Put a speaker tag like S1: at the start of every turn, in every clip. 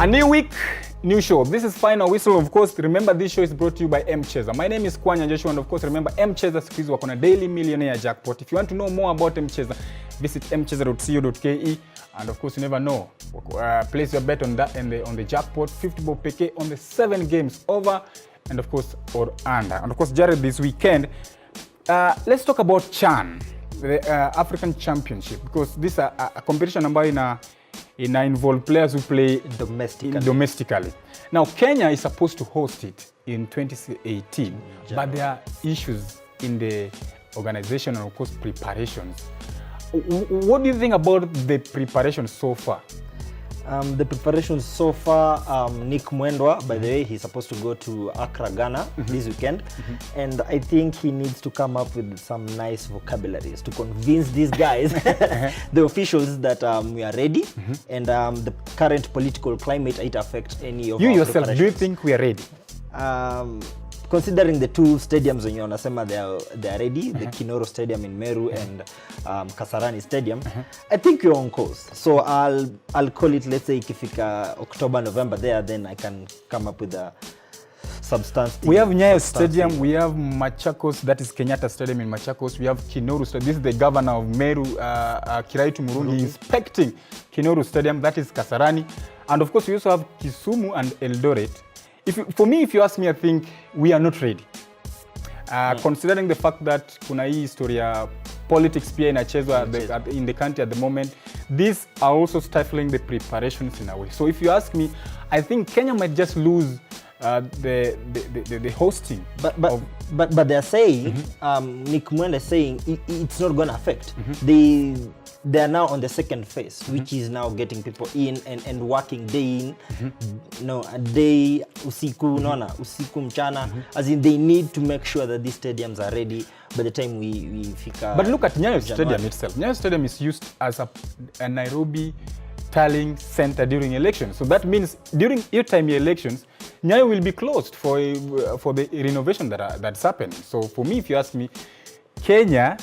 S1: A new week, new show. This is Final Whistle. Of course, remember this show is brought to you by M-Cheza. My name is Kwanya Joshua, and of course, remember M-Cheza siku hizi wako na daily millionaire jackpot. If you want to know more about M-Cheza, visit mcheza.co.ke, and of course, you never know. Place your bet on that and on the jackpot. 50 bob peke on the 7 games over, and of course, or under. And of course, Jared, this weekend, let's talk about CHAN, the African Championship, because this is a competition ambayo involve players who play domestically. Now, Kenya is supposed to host it in 2018, but there are issues in the organization and of course preparations. What do you think about the preparation so far?
S2: The preparation so far, Nick Mwendwa, by the way, he's supposed to go to Accra, Ghana this weekend. And I think he needs to come up with some nice vocabularies to convince these guys, the officials, that we are ready. And the current political climate, it affects any of
S1: you
S2: our
S1: yourself, do you think we are ready?
S2: Considering the two stadiums when you're Nasema they are ready, the Kinoro Stadium in Meru and Kasarani Stadium, I think you're on course. So I'll call it, let's say ikifika October, November there, then I can come up with a substance.
S1: We have Nyayo Stadium, we have Machakos, that is Kenyatta Stadium in Machakos, we have Kinoro Stadium, this is the governor of Meru, Kiraitu Murungi, inspecting Kinoro Stadium, that is Kasarani. And of course we also have Kisumu and Eldoret. For me, if you ask me, I think we are not ready. Considering the fact that kuna hii historia politics pia inachezwa in the country at the moment, these are also stifling the preparations in a way. So if you ask me, I think Kenya might just lose the hosting.
S2: But they're saying, Nick Mwendwa is saying it's not going to affect. They are now on the second phase, which is now getting people in and working day in, a day, usiku, usiku mchana, as in they need to make sure that these stadiums are ready by the time we fika.
S1: But look at Nyayo Stadium itself. Nyayo Stadium is used as a Nairobi tallying center during elections. So that means during time elections, Nyayo will be closed for the renovation that's happening. So for me, if you ask me, Kenya,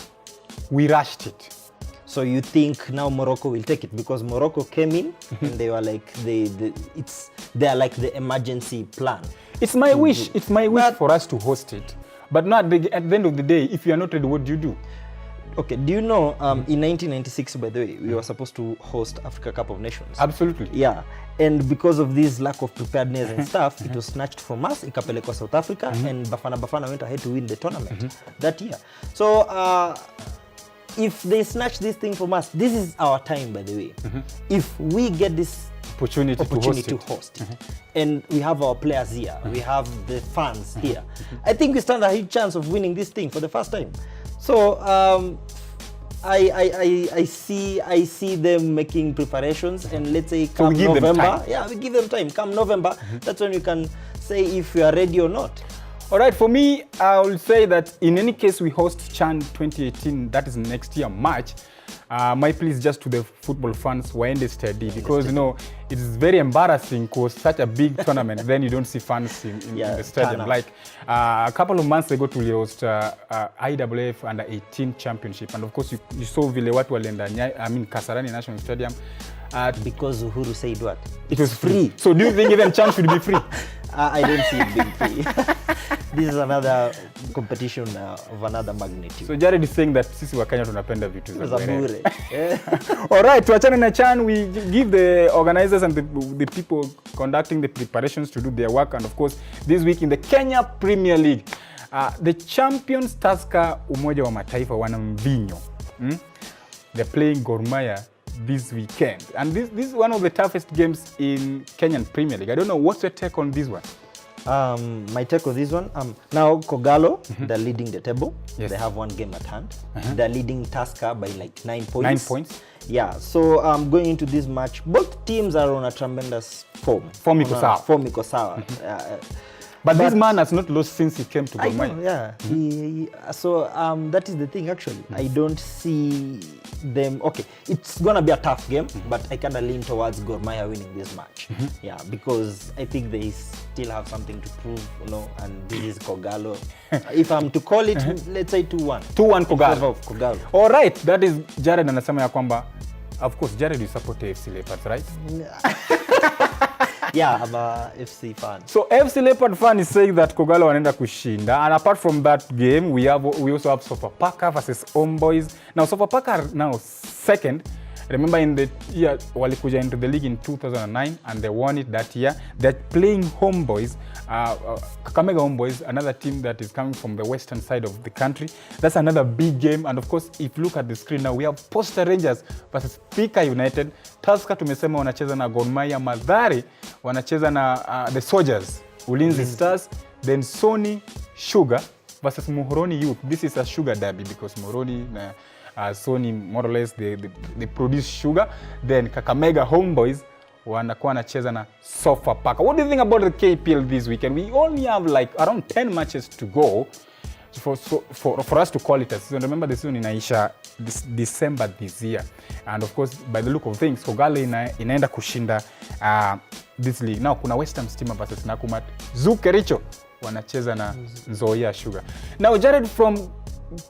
S1: we rushed it.
S2: So you think now Morocco will take it because Morocco came in and they were like they're like the emergency plan.
S1: It's my wish. It's my wish for us to host it. But not at the end of the day, if you are not ready, what do you do?
S2: Okay, do you know in 1996, by the way, we were supposed to host Africa Cup of Nations?
S1: Absolutely.
S2: Yeah, and because of this lack of preparedness and stuff, it was snatched from us, ikapelekwa South Africa, and Bafana went ahead to win the tournament that year. So if they snatch this thing from us, this is our time, by the way. If we get this opportunity to host and we have our players here, we have the fans here, I think we stand a huge chance of winning this thing for the first time. So I see them making preparations, and let's say come November, we give them time. Come November, that's when we can say if we are ready or not.
S1: All right, for me, I will say that in any case we host CHAN 2018, that is next year, March. My plea is just to the football fans, waende steady, because it is very embarrassing because such a big tournament, then you don't see fans in the stadium. Like a couple of months ago, we host IWF Under 18 Championship, and of course you saw vile watu walienda Kasarani National Stadium.
S2: Because Uhuru said what?
S1: It was free. So do you think even CHAN should be free?
S2: I don't see it being free. This is another competition of another magnitude.
S1: So Jared is saying that sisi wa Kenya tunapenda vitu za
S2: bure.
S1: All right, tuachane na CHAN, we give the organizers and the people conducting the preparations to do their work. And of course, this week in the Kenya Premier League, the champions Tusker Umoja wa Mataifa wana mvinyo. They're playing Gor Mahia this weekend. And this is one of the toughest games in Kenyan Premier League. I don't know, what's your take on this one?
S2: My take on this one, now Kogalo, they're leading the table. Yes. They have one game at hand. They're leading Tusker by like 9 points.
S1: 9 points?
S2: Yeah, so going into this match, both teams are on a tremendous form.
S1: Form iko sawa. But this man has not lost since he came to Gor Mahia.
S2: So that is the thing actually. I don't see them. Okay, it's gonna be a tough game, but I kind of lean towards Gor Mahia winning this match. Yeah, because I think they still have something to prove, and this is Kogalo. If I'm to call it, let's say 2-1.
S1: 2-1 Kogalo. All right, that is Jared anasema ya kwamba, of course Jared you support AFC Leopards, right?
S2: Yeah, I'm a FC fan.
S1: So FC Leopard fan is saying that Kogalo wanaenda kushinda, and apart from that game, we also have Sofapaka versus Homeboys. Now Sofapaka are now second. Remember in the year walikuja into the league in 2009 and they won it that year. They're playing Homeboys, Kakamega Homeboys, another team that is coming from the western side of the country. That's another big game, and of course if you look at the screen now, we have Posta Rangers versus Thika United. Tusker tumesema wanacheza na Gor Mahia. Mathare wanacheza na the Soldiers, Ulinzi Stars. Then Sony Sugar versus Muhoroni Youth. This is a sugar derby because Muhoroni Sony more or less they produce sugar. Then Kakamega Homeboys wanakuwa wanacheza na Sofapaka. What do you think about the KPL this weekend? We only have like around 10 matches to go for us to call it a season. Remember the season inaisha December this year, and of course by the look of things Kogalo inaenda kushinda this league. Now kuna Western Stima versus Nakumatt. Kericho wanacheza na Nzoia Sugar. Now Jared, from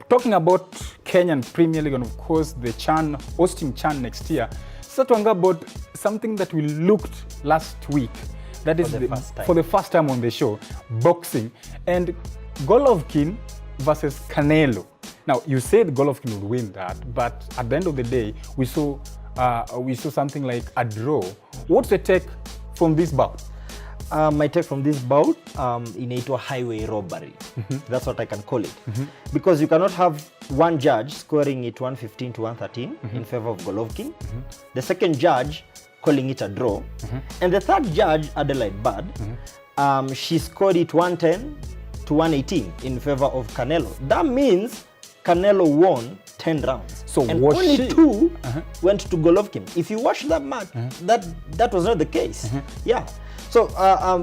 S1: talking about Kenyan Premier League and of course the CHAN, hosting CHAN next year, so talking about something that we looked last week, that is for the first time on the show, boxing, and Golovkin versus Canelo. Now you said Golovkin would win that, but at the end of the day we saw something like a draw. What's the take from this bout?
S2: My take from this bout, inaitwa highway robbery. That's what I can call it. Because you cannot have one judge scoring it 115 to 113 in favor of Golovkin, the second judge calling it a draw, and the third judge, Adelaide Bad, she scored it 110 to 118 in favor of Canelo. That means Canelo won 10 rounds.
S1: So
S2: and only 2 went to Golovkin. If you watch that match, that was not the case. Yeah. So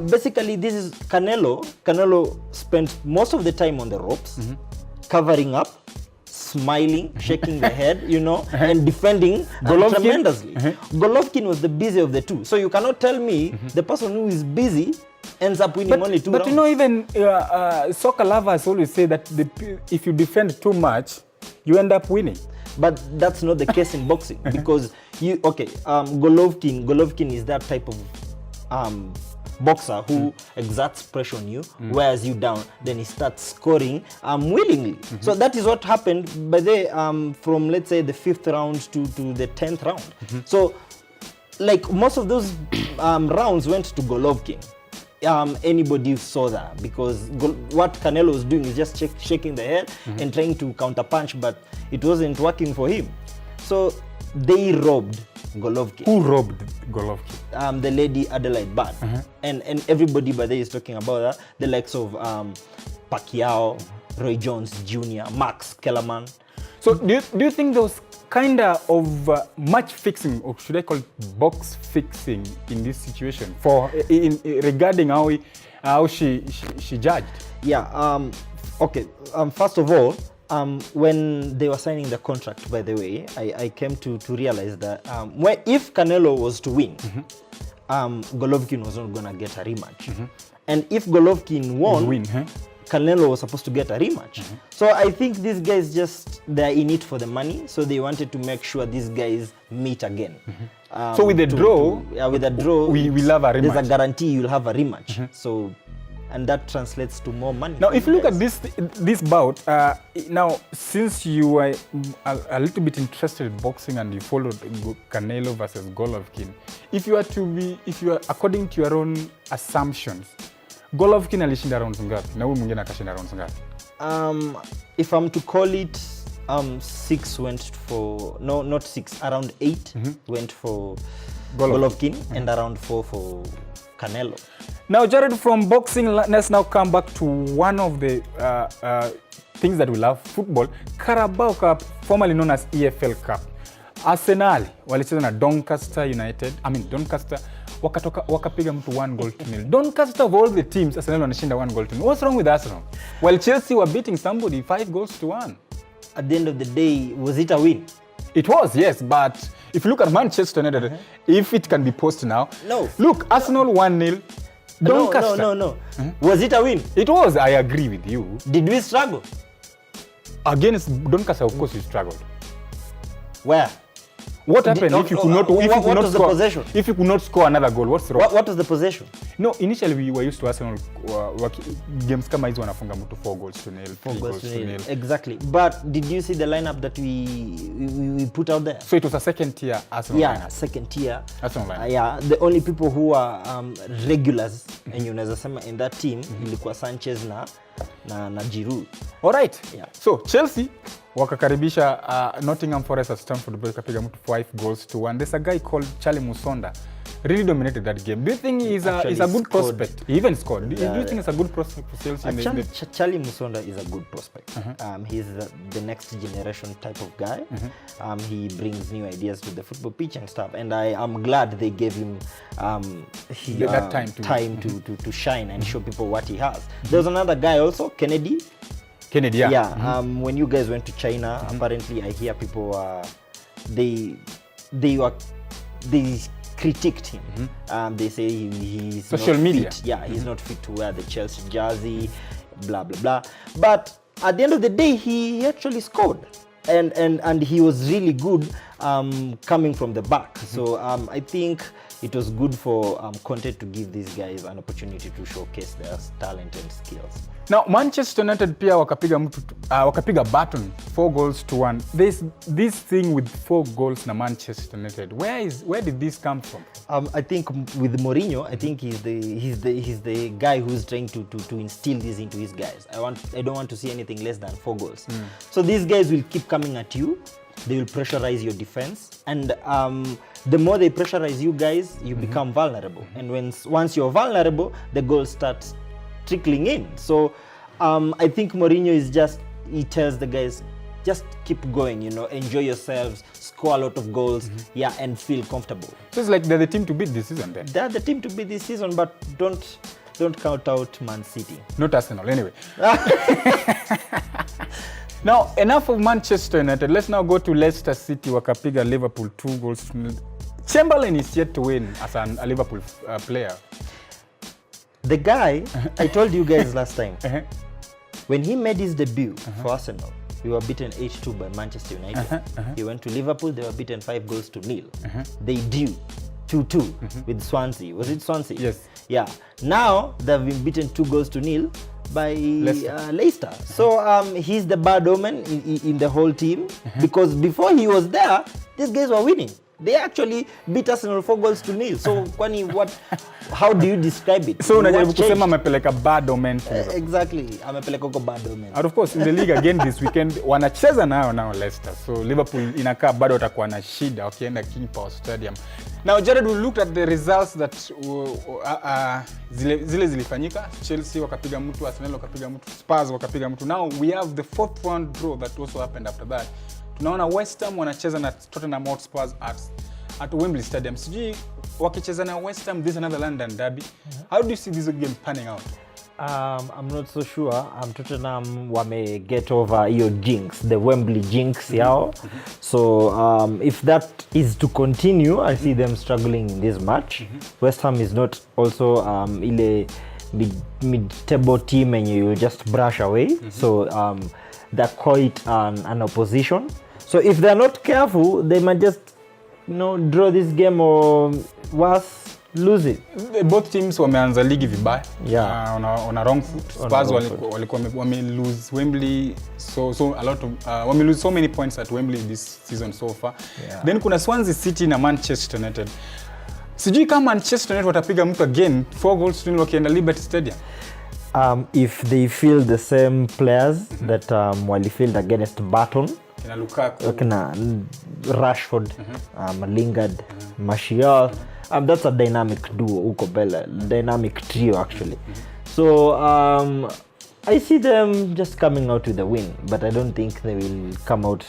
S2: basically this is Canelo. Canelo spent most of the time on the ropes, covering up, smiling, shaking the head, you know, and defending tremendously. Golovkin was the busy of the two. So you cannot tell me the person who is busy ends up winning only 2 rounds.
S1: But you know, even soccer lovers always say that if you defend too much, you end up winning.
S2: But that's not the case in boxing because Golovkin is that type of boxer who exerts pressure on you, wears you down, then he starts scoring willingly. So that is what happened by from let's say the 5th round to the 10th round. So like most of those rounds went to Golovkin. Anybody saw that because what Canelo was doing is just shaking the head and trying to counterpunch, but it wasn't working for him. So they robbed Golovkin.
S1: Who robbed Golovkin?
S2: The lady Adelaide Bad. And everybody by there is talking about that. The likes of Pacquiao, Roy Jones Jr., Max Kellerman.
S1: So do you think there was kind of match fixing, or should I call it box fixing, in this situation regarding how she judged?
S2: Yeah. Okay. First of all, when they were signing the contract, by the way, I came to realize that if Canelo was to win, Golovkin was not going to get a rematch. And if Golovkin won, Canelo was supposed to get a rematch. So I think these guys they're in it for the money, so they wanted to make sure these guys meet again.
S1: So with the draw,
S2: we
S1: will have a rematch.
S2: There's a guarantee you'll have a rematch. So, and that translates to more money.
S1: Now, if you look at this bout, now since you were a little bit interested in boxing and you followed Canelo versus Golovkin, if you are according to your own assumptions, Golovkin alishinda rounds ngapi na huyu mwingine akashinda rounds ngapi?
S2: If I'm to call it, 6 went for, no, not 6, around 8 went for Golovkin and around 4 for Canelo.
S1: Now, Jared, from boxing, let's now come back to one of the things that we love, football. Carabao Cup, formerly known as EFL Cup. Arsenal walicheza na Doncaster United. Doncaster wakapiga mtu 1-0. Doncaster of all the teams, Arsenal wanashinda 1-0. What's wrong with Arsenal? While Chelsea were beating somebody 5-1.
S2: At the end of the day, was it a win?
S1: It was, yes, but if you look at Manchester United, if it can be posted now.
S2: No.
S1: Look, Arsenal 1-0. Doncaster.
S2: No. Was it a win?
S1: It was, I agree with you.
S2: Did we struggle?
S1: Against Doncaster, of course, we struggled.
S2: Where?
S1: What happened if you could not score? If you could not score another goal, what's wrong?
S2: What was the possession?
S1: No, initially we were used to Arsenal games kama hizo wanafunga mtu 4 goals to nil, 3 goals to nil.
S2: Exactly. But did you see the lineup that we put out there?
S1: So it was a second tier Arsenal lineup.
S2: Yeah, second tier
S1: Arsenal lineup.
S2: Yeah, the only people who are regulars and you unaweza sema in that team ilikuwa Sanchez na Giroud.
S1: All right.
S2: Yeah.
S1: So Chelsea wakakaribisha Nottingham Forest at Stamford Bridge kapiga mtu 5 goals to 1. There's a guy called Charlie Musonda really dominated that game. Do you think he's a good prospect? He even scored. Do you think it's a good prospect for Chelsea?
S2: Charlie Musonda is a good prospect. He's the next generation type of guy. He brings new ideas to the football pitch and stuff. And I am glad they gave him
S1: that time
S2: to shine and show people what he has. There's another guy also, Kennedy, yeah. Yeah. When you guys went to China, apparently I hear people they critiqued him. They say he's
S1: social
S2: not
S1: media.
S2: Fit. Yeah, he's not fit to wear the Chelsea jersey, blah blah blah. But at the end of the day, he actually scored, and he was really good coming from the back. So I think it was good for Conte to give these guys an opportunity to showcase their talent and skills.
S1: Now Manchester United pia wakapiga Burton 4 goals to 1. There's this thing with 4 goals na Manchester United. Where did this come from?
S2: I think with Mourinho, I think he's the guy who's trying to instill this into his guys. I don't want to see anything less than 4 goals. So these guys will keep coming at you. They will pressurize your defense, and the more they pressurize you guys, you become vulnerable. And once you're vulnerable, the goals start trickling in. So I think Mourinho he tells the guys, just keep going, enjoy yourselves, score a lot of goals, and feel comfortable.
S1: So it's like they're the team to beat this season then?
S2: They're the team to beat this season, but don't count out Man City.
S1: Not Arsenal, anyway. Now, enough of Manchester United. Let's now go to Leicester City, wakapiga Liverpool 2 goals to nil. Chamberlain is yet to win as a Liverpool player.
S2: The guy, I told you guys last time, when he made his debut for Arsenal, we were beaten 8-2 by Manchester United. He went to Liverpool, they were beaten 5 goals to nil. They drew 2-2 with Swansea. Was it Swansea?
S1: Yes.
S2: Yeah. Now, they've been beaten 2 goals to nil by Leicester. So he's the bad omen in the whole team, because before he was there, these guys were winning. They actually beat Arsenal 4 goals to nil. So Kwani, how do you describe it?
S1: So unajaribu kusema amepeleka bad omen.
S2: Exactly, amepeleka huko bad omen.
S1: And of course in the league again this weekend wanacheza now Leicester. So Liverpool inakaa bado watakuwa na shida wakienda King Power Stadium. Now Jared, we looked at the results that zile zilifanyika. Chelsea wakapiga mtu, Arsenal wakapiga mtu, Spurs wakapiga mtu. Now we have the 4th round draw that also happened after that. Tunaona West Ham wanacheza na Tottenham Hotspur at Wembley Stadium. Sijui wakicheza na West Ham, this is another London derby. How do you see this game panning out?
S2: I'm not so sure. Tottenham wame get over your jinx, the Wembley jinx yao. So if that is to continue, I see them struggling in this match. West Ham is not also ile mid-table team and you just brush away. So they're quite an opposition. So if they're not careful, they might just draw this game or worse, lose it.
S1: Both teams wameanza ligi vibaya.
S2: Yeah.
S1: On a wrong foot. Spurs walikuwa wame lose Wembley so a lot of wame lose so many points at Wembley this season so far. Yeah. Then kuna Swansea City na Manchester United. Sijui kama Manchester United watapiga mtu again 4 goals to nil wakienda Liberty Stadium.
S2: If they field the same players that walifield against Burton,
S1: kina Lukaku,
S2: kina Rashford, Lingard, Martial, that's a dynamic duo huko Bella, dynamic trio actually. So I see them just coming out with a win, but I don't think they will come out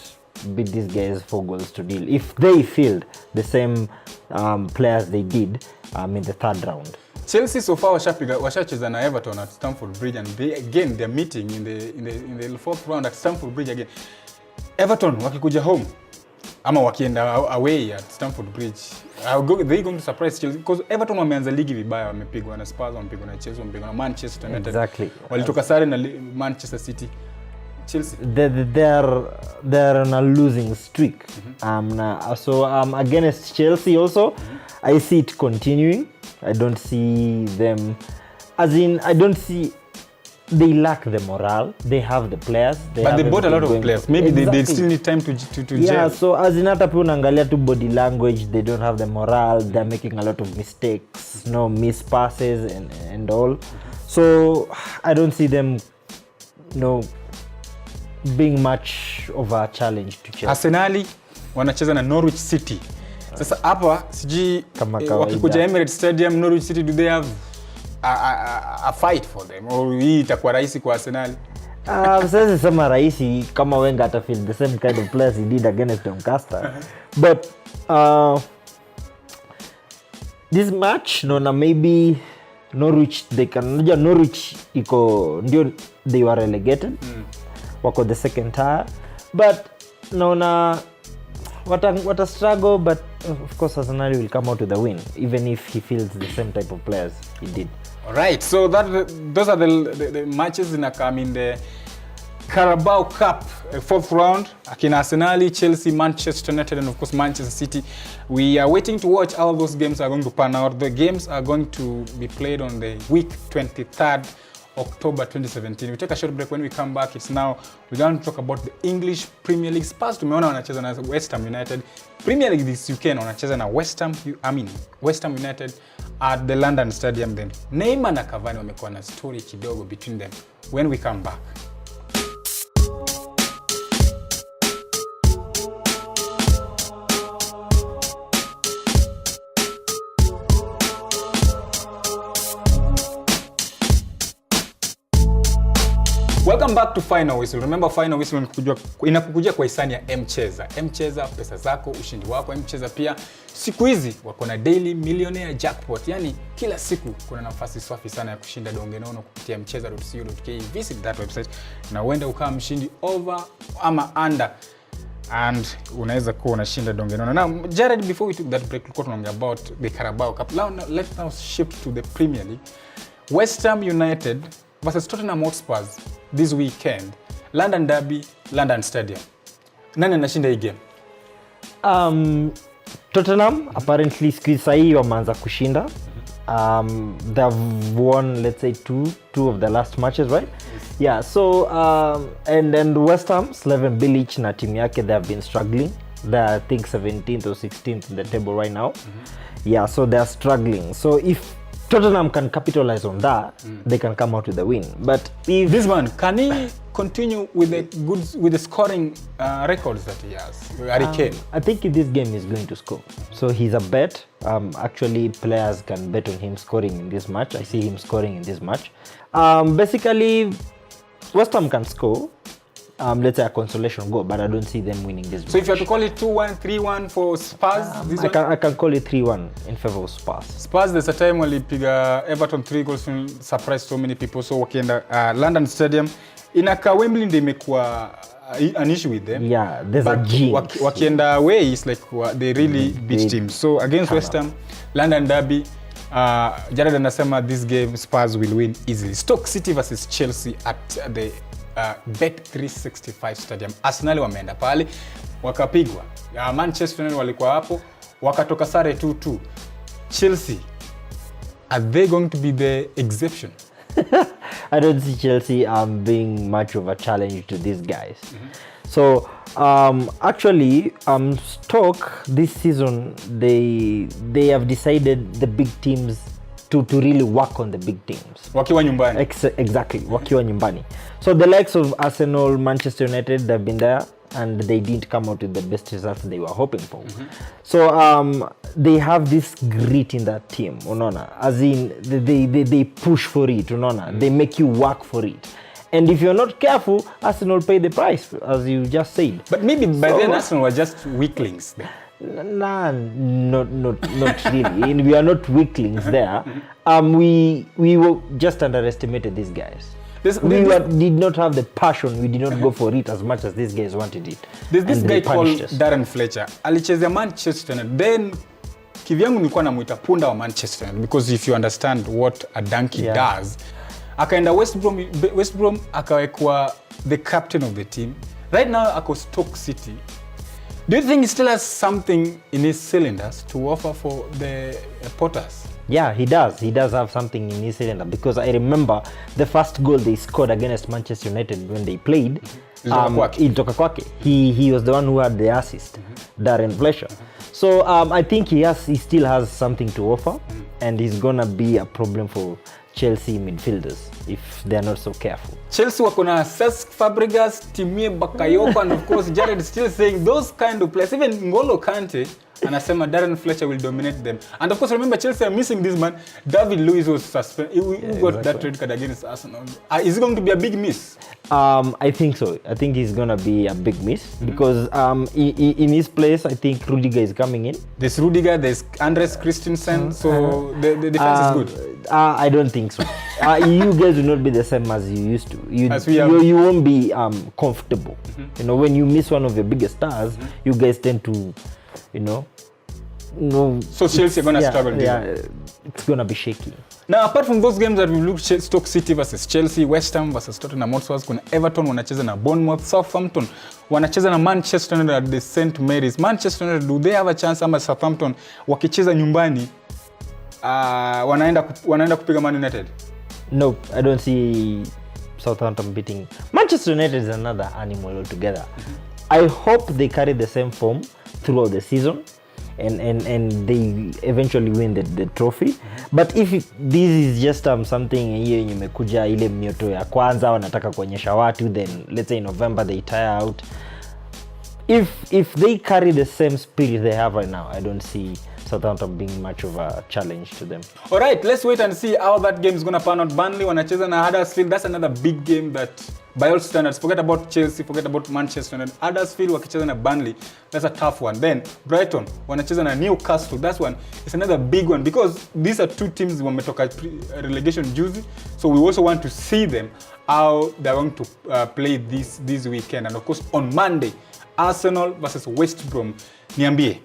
S2: beat these guys 4 goals to nil if they field the same players they did in the 3rd round.
S1: Chelsea so far washacheza na Everton at Stamford Bridge, and they're meeting in the 4th round at Stamford Bridge again. Everton wakikuja home ama wakienda away at Stamford Bridge, they're going to surprise Chelsea because Everton wameanza ligi vibaya, wamepigwa na Spurs, wamepigwa na Chelsea, wamepigwa na Manchester United.
S2: Exactly.
S1: Walitoka sare na Manchester City. Chelsea.
S2: They're on a losing streak. So against Chelsea also, I see it continuing. I don't see them, as in I don't see. They lack the morale. They have the players.
S1: But they bought a lot of players. Maybe they still need time to
S2: yeah,
S1: gel.
S2: so as in hata pia unaangalia tu body language, they don't have the morale. They're making a lot of mistakes, no miss passes and all. So I don't see them, being much of a challenge to Chelsea.
S1: Arsenal wanacheza na Norwich City. Sasa hapa siji wakikuja Emirates Stadium, Norwich City, do they have a fight for them, or hii itakuwa rahisi kwa Arsenal?
S2: Sasa sema rahisi kama Ohenga ata feel the same kind of players he did against Doncaster. But this match naona maybe Norwich Norwich ndio they were relegated. Wako the second tier, but naona what a struggle, but of course Arsenal will come out with a win even if he feels the same type of players he did.
S1: All right, so those are the matches in the Carabao Cup, fourth round. Akina Arsenal, Chelsea, Manchester United, and of course Manchester City. We are waiting to watch how those games are going to pan out. The games are going to be played on the week 23rd October 2017. We take a short break. When we come back, we're going to talk about the English Premier League. Spurs tumeona wanacheza na West Ham United. Premier League this weekend wanacheza na West Ham United at the London Stadium. Then Neymar na Cavani wamekuwa na story kidogo between them. When we come back. Welcome back to Final Whistle. Remember Final Whistle inakukujia kwa hisani ya M-Cheza. M-Cheza, pesa zako, ushindi wako. M-Cheza pia siku hizi wako na daily millionaire jackpot. Yani kila siku kuna nafasi safi sana ya kushinda donge nono kupitia mcheza.co.ke. Visit that website na uende ukawa mshindi over ama under, and unaweza kuwa unashinda donge nono. Now Jared, before we took that break, we talking about the Carabao Cup. Now let's now shift to the Premier League. West Ham United versus Tottenham Hotspur this weekend. London Derby, London Stadium. Nani anashinda hii game?
S2: Tottenham apparently squeeze hii wameanza kushinda. They've won, let's say two of the last matches, right? Yes. Yeah, so and then West Ham, Slaven Bilic na team yake, they have been struggling. They're I think 17th or 16th in the table right now. Yeah, so they're struggling. So if Tottenham can capitalize on that, they can come out with a win. But if
S1: this man, can he continue with the scoring records that he has?
S2: I think this game is going to score. So he's a bet. Actually, players can bet on him scoring in this match. I see him scoring in this match. Basically, West Ham can score. Let's say a consolation goal, but I don't see them winning this match.
S1: So if you have to call it 2-1, 3-1 for Spurs,
S2: I can call it 3-1 in favor of Spurs.
S1: Spurs, there's a time walipiga Everton 3 goals, surprised so many people. So wakienda London Stadium, inaka Wembley ndio imekuwa an issue with them.
S2: Yeah, there's a jinx.
S1: Wakienda away, it's like they really beat teams. So against West Ham, London Derby, Jared anasema this game Spurs will win easily. Stoke City versus Chelsea at the Bet365 Stadium. Arsenal wameenda pale wakapigwa. Manchester United walikuwa hapo wakatoka sare 2-2. Chelsea, are they going to be the exception?
S2: I don't see Chelsea being much of a challenge to these guys. So actually Stoke this season they have decided the big teams to really work on the big teams.
S1: Wakiwa nyumbani.
S2: Exactly, wakiwa nyumbani. So the likes of Arsenal, Manchester United, they've been there and they didn't come out with the best results they were hoping for. So they have this grit in that team, unaona. As in they push for it, unaona. They make you work for it. And if you're not careful, Arsenal pay the price, as you just said.
S1: But maybe by then Arsenal were just weaklings then.
S2: Nah, not really. We are not weaklings there. We just underestimated these guys. Did not have the passion. We did not go for it as much as these guys wanted it.
S1: There's this guy called Darren Fletcher. Alichezea Manchester United. Then kivyangu nilikuwa namuita punda wa Manchester United, because if you understand what a donkey does, akaenda West Brom akawekwa the captain of the team. Right now ako Stoke City. Do you think he still has something in his cylinders to offer for the Potters?
S2: Yeah, he does. He does have something in his cylinder, because I remember the first goal they scored against Manchester United when they played. Ilitoka kwake. He was the one who had the assist, Darren Fletcher. So I think he still has something to offer, and he's gonna be a problem for Chelsea midfielders if they're not so careful.
S1: Chelsea wako na Cesc Fabregas, Timmy Bakayoko, and of course Jared is still saying those kind of players. Even N'Golo Kante anasema Darren Fletcher will dominate them. And of course remember Chelsea are missing this man. David Luiz was suspended. He got that red card against Arsenal. Is it going to be a big miss?
S2: I think so. I think he's going to be a big miss because in his place I think Rudiger is coming in. There's
S1: Rudiger, there's Andres Christensen, so the defense is good.
S2: I don't think so. You guys will not be the same as you used to. You won't be comfortable. You know, when you miss one of your biggest stars, you guys tend to,
S1: so Chelsea are going to struggle.
S2: Yeah, it's going to be shaky.
S1: Now, apart from those games that we looked, Stoke City versus Chelsea, West Ham versus Tottenham Hotspur, kuna Everton wanacheza na Bournemouth, Southampton wanacheza na Manchester United at the St. Mary's. Manchester United, do they have a chance ama Southampton wakicheza nyumbani wanaenda kupiga Man United?
S2: No, I don't see Southampton beating. Manchester United is another animal altogether. I hope they carry the same form throughout the season and they eventually win the trophy. But if this is just something hiyo yenye imekuja ile mioto ya kwanza wanataka kuonyesha watu, then let's say in November they tire out. If they carry the same spirit they have right now, I don't see Southampton being much of a challenge to them.
S1: All right, let's wait and see how that game is going to pan out. Burnley wanacheza na Huddersfield. That's another big game that by all standards, forget about Chelsea, forget about Manchester United. Huddersfield wakicheza na Burnley, that's a tough one. Then Brighton wanacheza na Newcastle. That's one. It's another big one because these are two teams wametoka relegation juzi. So we also want to see them how they're going to play this weekend. And of course on Monday, Arsenal versus West Brom. Niambie.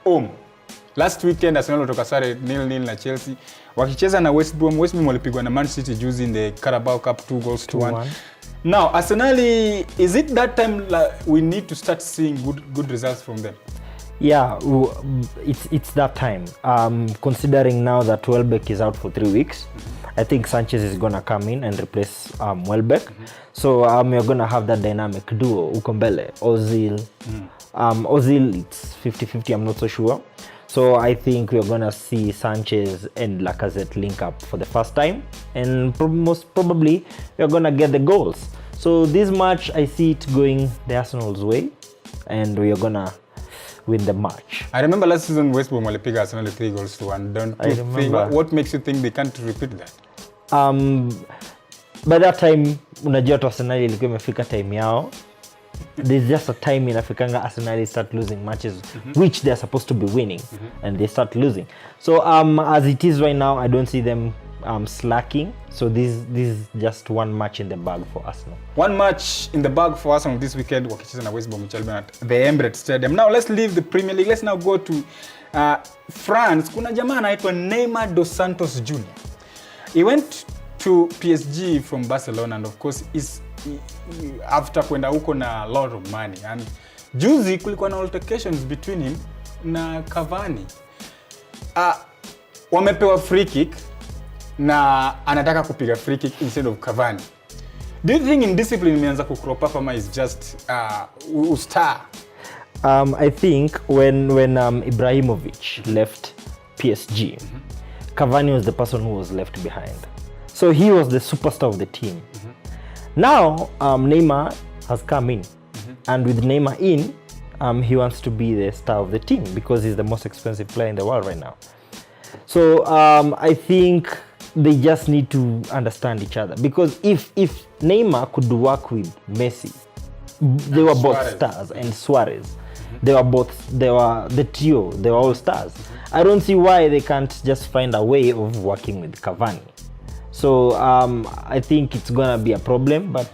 S1: Home. Last weekend Arsenal watoka sare 0-0 na Chelsea. Wakicheza na West Brom walipigwa na Man City juzi in the Carabao Cup 2-1. Now, Arsenal, is it that time we need to start seeing good results from them?
S2: Yeah, it's that time. Considering now that Welbeck is out for 3 weeks, I think Sanchez is going to come in and replace Welbeck. So we're going to have that dynamic duo, Ukombele, Ozil. Ozil, it's 50-50, I'm not so sure. So I think we're going to see Sanchez and Lacazette link up for the first time. And most probably, we're going to get the goals. So this match, I see it going the Arsenal's way. And we're going to win the match.
S1: I remember last season West Brom walipiga Arsenal 3-1. Don't you think, what makes you think they can't repeat that?
S2: By that time, unajua tu Arsenal ilikuwa imefika time yao. There's just a time in Afrikanga Arsenal start losing matches which they're supposed to be winning and they start losing. So as it is right now, I don't see them slacking. So this is just one match in the bag for Arsenal.
S1: One match in the bag for Arsenal this weekend wakicheza na West Brom at the Emirates Stadium. Now let's leave the Premier League. Let's now go to France. Kuna jamaa anaitwa Neymar dos Santos Jr. He went to PSG from Barcelona and of course after kwenda huko na a lot of money, and juzi kulikuwa na altercations between him na Cavani. Wamepewa free kick na anataka kupiga free kick instead of Cavani. Do you think indiscipline imeanza kucrop up ama is just star?
S2: I think when Ibrahimovic left PSG, Cavani was the person who was left behind. So he was the superstar of the team. Now, Neymar has come in. And with Neymar in, he wants to be the star of the team because he's the most expensive player in the world right now. So I think they just need to understand each other. Because if Neymar could work with Messi, they were both stars, and Suarez, they were the trio, they were all stars. I don't see why they can't just find a way of working with Cavani. So I think it's gonna be a problem, but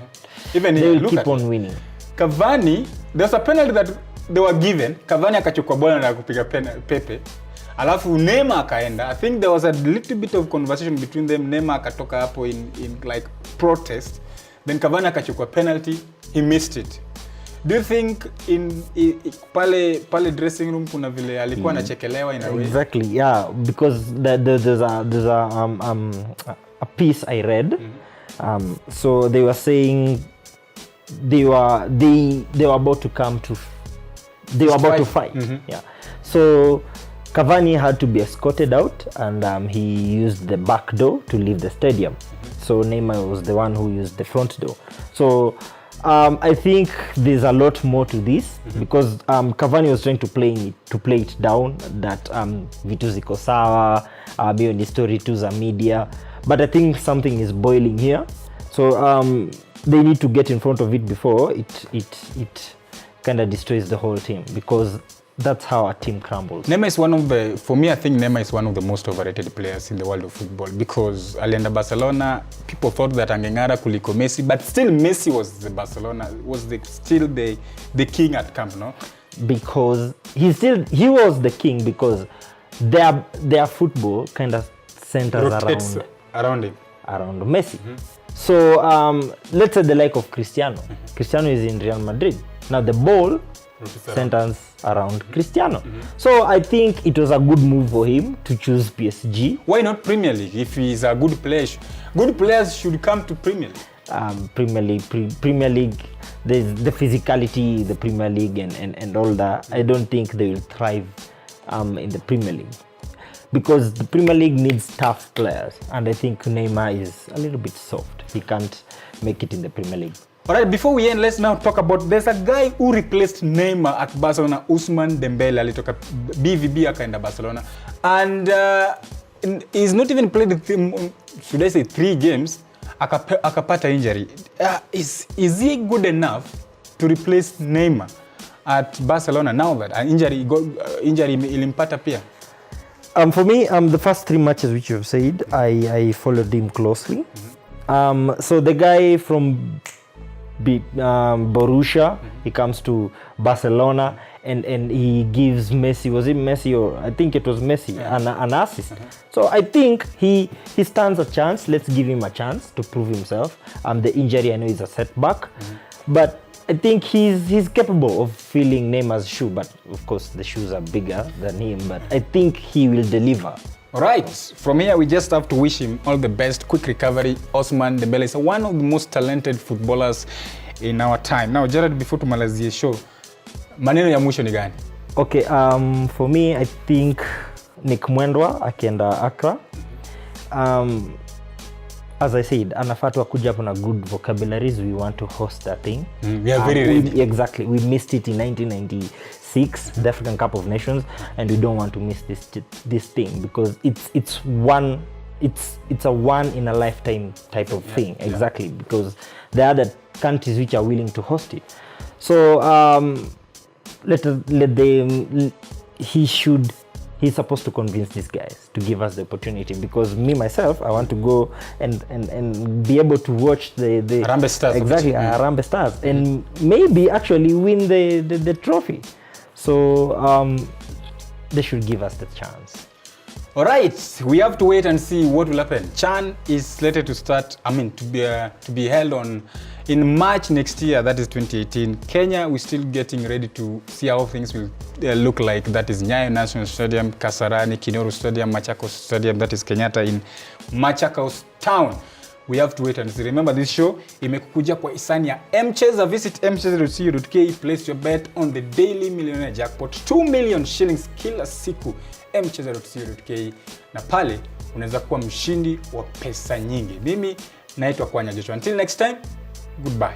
S2: even they will keep on winning.
S1: Cavani, there's a penalty that they were given. Cavani akachukua bola na kupiga Pepe. Alafu Neymar akaenda. I think there was a little bit of conversation between them. Neymar akatoka hapo in like protest. Then Cavani akachukua penalty, he missed it. Do you think pale dressing room kuna vile alikuwa anachekelewa in a way?
S2: Exactly, yeah, because there's a piece I read. So they were saying they were about to fight. Yeah. So Cavani had to be escorted out, and he used the back door to leave the stadium. So Neymar was the one who used the front door. So I think there's a lot more to this, because Cavani was trying to play it down that vitu ziko sawa, hiyo ni story tu za media, but I think something is boiling here. So they need to get in front of it before it kind of destroys the whole team, because that's how a team crumbles.
S1: Neymar is for me, I think Neymar is one of the most overrated players in the world of football, because alienda Barcelona, people thought that angeng'ara kuliko Messi, but still Messi was still the king at Camp Nou.
S2: Because he was the king, because their football kind of centers
S1: around him.
S2: Around Messi. So let's say the like of Cristiano. Cristiano is in Real Madrid. Now the ball centers around Cristiano. So I think it was a good move for him to choose PSG.
S1: Why not Premier League? If he's a good player, good players should come to Premier League.
S2: Premier League, there's the physicality, the Premier League and all that. I don't think they will thrive in the Premier League, because the Premier League needs tough players, and I think Neymar is a little bit soft. He can't make it in the Premier League.
S1: Alright, before we end, let's now talk about, there's a guy who replaced Neymar at Barcelona, Ousmane Dembele. Alitoka BVB akaenda Barcelona, and he's not even played, should I say, 3 games, akapata injury. Is he good enough to replace Neymar at Barcelona now that an injury ilimpata pia?
S2: For me, the first 3 matches which you've said, I followed him closely. So the guy from Borussia, he comes to Barcelona, and he gives Messi, was it Messi, or I think it was Messi, an assist. So I think he stands a chance. Let's give him a chance to prove himself. The injury, I know, is a setback, but I think he's capable of filling Neymar's shoe, but of course the shoes are bigger than him, but I think he will deliver.
S1: Alright, from here we just have to wish him all the best, quick recovery. Ousmane Dembele is one of the most talented footballers in our time. Now Jared, before tumalizie show, maneno ya mwisho ni gani?
S2: Okay, for me I think Nick Mwendwa akienda Accra. As I said, anafaa tu akuja hapo na good vocabularies. We want to host that thing.
S1: We are very ready.
S2: Exactly. We missed it in 1996, the African Cup of Nations, and we don't want to miss this thing, because it's a one in a lifetime type of thing. Exactly, because there are other countries which are willing to host it. So he's supposed to convince these guys to give us the opportunity, because me myself, I want to go and be able to watch the
S1: Harambee Stars.
S2: Exactly, Harambee Stars, and maybe actually win the trophy. So they should give us the chance.
S1: Alright, we have to wait and see what will happen. CHAN is slated to start, to be held in March next year, that is 2018. Kenya, we're still getting ready to see how things will look like. That is Nyayo National Stadium, Kasarani, Kinoru Stadium, Machakos Stadium, that is Kenyatta in Machakos Town. We have to wait and see. Remember, this show imekuja kwa hisani ya Mcheza. Visit mcheza.co.ke, place your bet on the daily millionaire jackpot, 2 million shillings kila siku. mcheza.co.ke, na pale unaweza kuwa mshindi wa pesa nyingi. Mimi naitwa Kwanya Joshua. Until next time, goodbye.